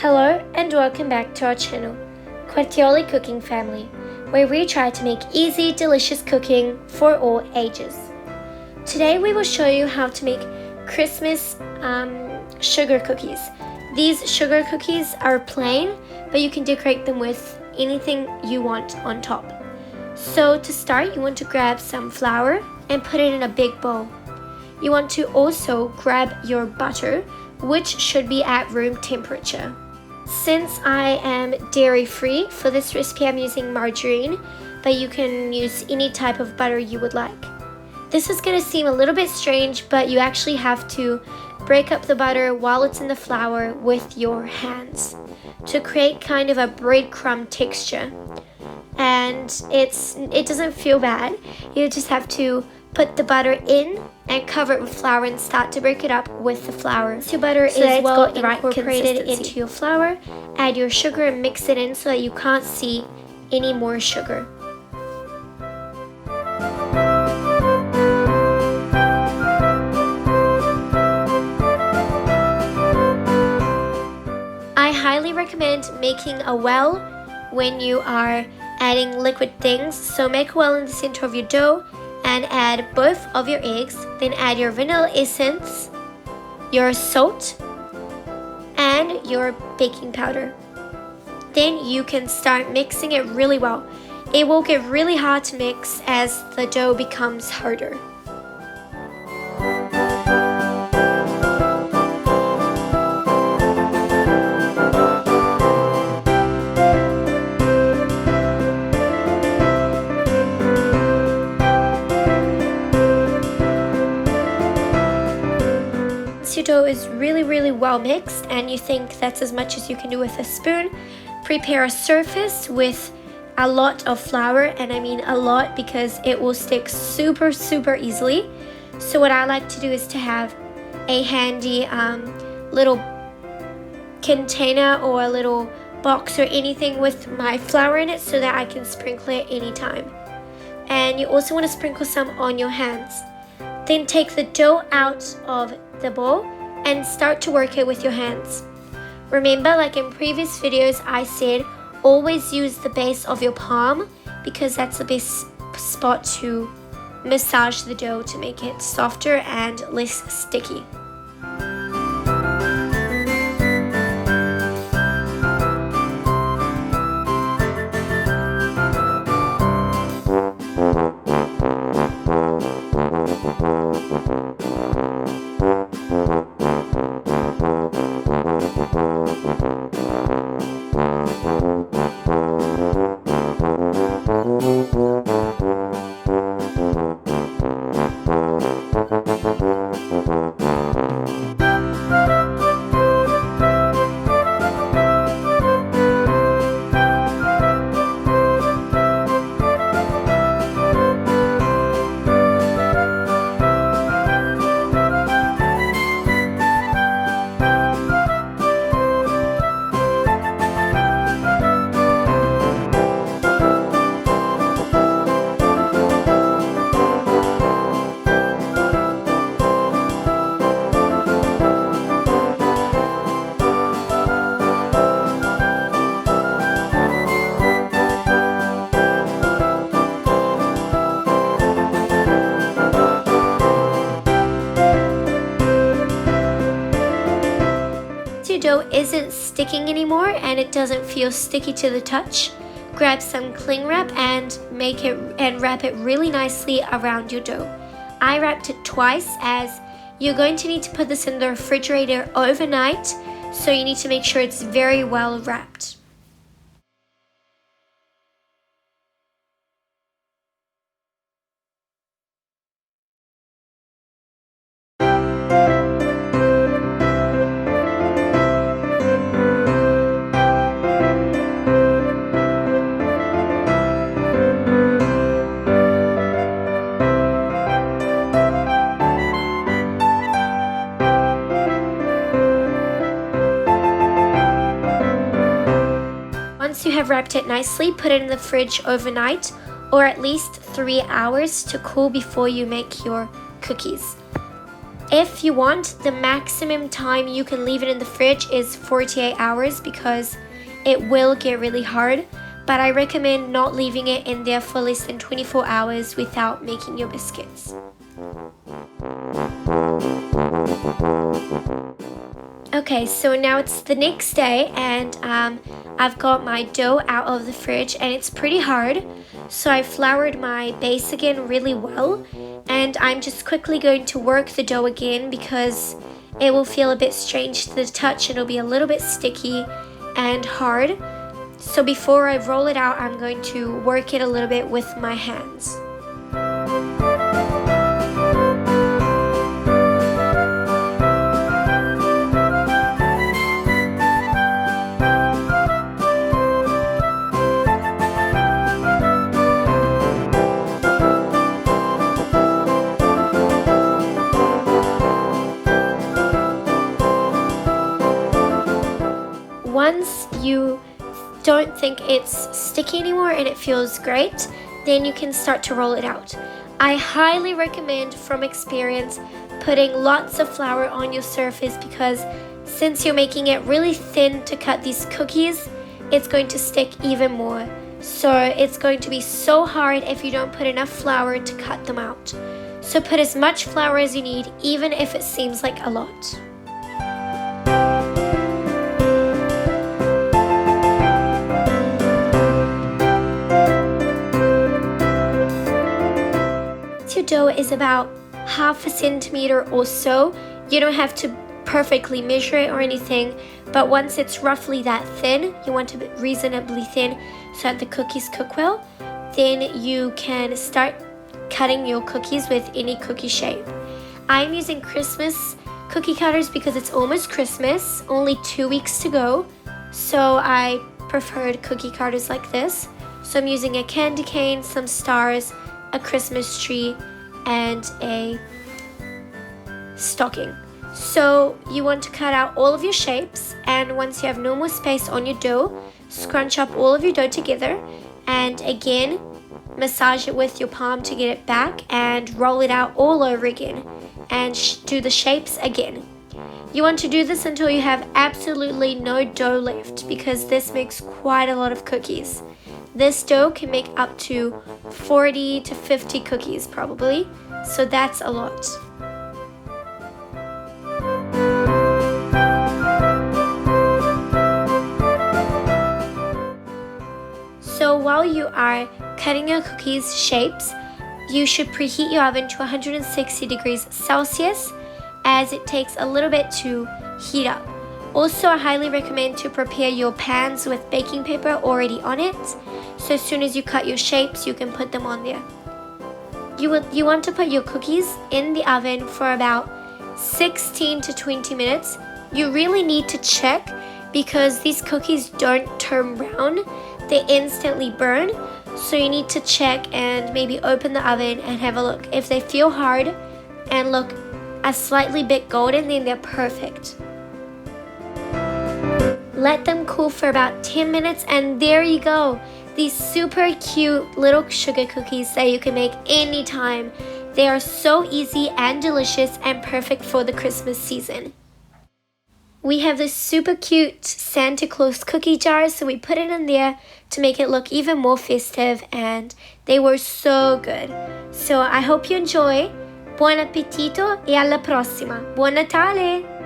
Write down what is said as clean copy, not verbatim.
Hello and welcome back to our channel, Quattioli Cooking Family, where we try to make easy, delicious cooking for all ages. Today we will show you how to make Christmas sugar cookies. These sugar cookies are plain, but you can decorate them with anything you want on top. So to start, you want to grab some flour and put it in a big bowl. You want to also grab your butter, which should be at room temperature. Since I am dairy-free, for this recipe I'm using margarine, but you can use any type of butter you would like. This is going to seem a little bit strange, but you actually have to break up the butter while it's in the flour with your hands to create kind of a breadcrumb texture. And it doesn't feel bad. You just have to put the butter in and cover it with flour and start to break it up with the flour. So your butter is well incorporated into your flour. Add your sugar and mix it in so that you can't see any more sugar. I highly recommend making a well when you are adding liquid things. So make a well in the center of your dough and add both of your eggs, then add your vanilla essence, your salt, and your baking powder. Then you can start mixing it really well. It will get really hard to mix as the dough becomes harder. Your dough is really well mixed and you think that's as much as you can do with a spoon, prepare a surface with a lot of flour, and I mean a lot because it will stick super easily. So what I like to do is to have a handy little container or a little box or anything with my flour in it so that I can sprinkle it anytime. And you also want to sprinkle some on your hands. Then take the dough out of the bowl and start to work it with your hands. Remember, like in previous videos I said, always use the base of your palm because that's the best spot to massage the dough to make it softer and less sticky. Dough isn't sticking anymore and it doesn't feel sticky to the touch, grab some cling wrap and wrap it really nicely around your dough. I wrapped it twice as you're going to need to put this in the refrigerator overnight, so you need to make sure it's very well wrapped. Once you have wrapped it nicely, put it in the fridge overnight or at least 3 hours to cool before you make your cookies. If you want, the maximum time you can leave it in the fridge is 48 hours because it will get really hard, but I recommend not leaving it in there for less than 24 hours without making your biscuits. Okay, so now it's the next day and I've got my dough out of the fridge and it's pretty hard. So I floured my base again really well and I'm just quickly going to work the dough again because it will feel a bit strange to the touch. It'll be a little bit sticky and hard. So before I roll it out, I'm going to work it a little bit with my hands. Once you don't think it's sticky anymore and it feels great, then you can start to roll it out. I highly recommend, from experience, putting lots of flour on your surface because since you're making it really thin to cut these cookies, it's going to stick even more. So it's going to be so hard if you don't put enough flour to cut them out. So put as much flour as you need, even if it seems like a lot. Your dough is about half a centimeter or so. You don't have to perfectly measure it or anything, but once it's roughly that thin, you want to be reasonably thin so that the cookies cook well, then you can start cutting your cookies with any cookie shape. I'm using Christmas cookie cutters because it's almost Christmas, only 2 weeks to go, so I preferred cookie cutters like this. So I'm using a candy cane, some stars, a Christmas tree, and a stocking. So you want to cut out all of your shapes, and once you have no more space on your dough, scrunch up all of your dough together and again massage it with your palm to get it back and roll it out all over again and do the shapes again. You want to do this until you have absolutely no dough left because this makes quite a lot of cookies. This dough can make up to 40 to 50 cookies probably, so that's a lot. So while you are cutting your cookies shapes, you should preheat your oven to 160 degrees Celsius as it takes a little bit to heat up. Also, I highly recommend to prepare your pans with baking paper already on it. So as soon as you cut your shapes, you can put them on there. You want to put your cookies in the oven for about 16 to 20 minutes. You really need to check because these cookies don't turn brown. They instantly burn. So you need to check and maybe open the oven and have a look. If they feel hard and look a slightly bit golden, then they're perfect. Let them cool for about 10 minutes and there you go. These super cute little sugar cookies that you can make anytime. They are so easy and delicious and perfect for the Christmas season. We have this super cute Santa Claus cookie jar, so we put it in there to make it look even more festive, and they were so good. So I hope you enjoy. Buon appetito e alla prossima. Buon Natale!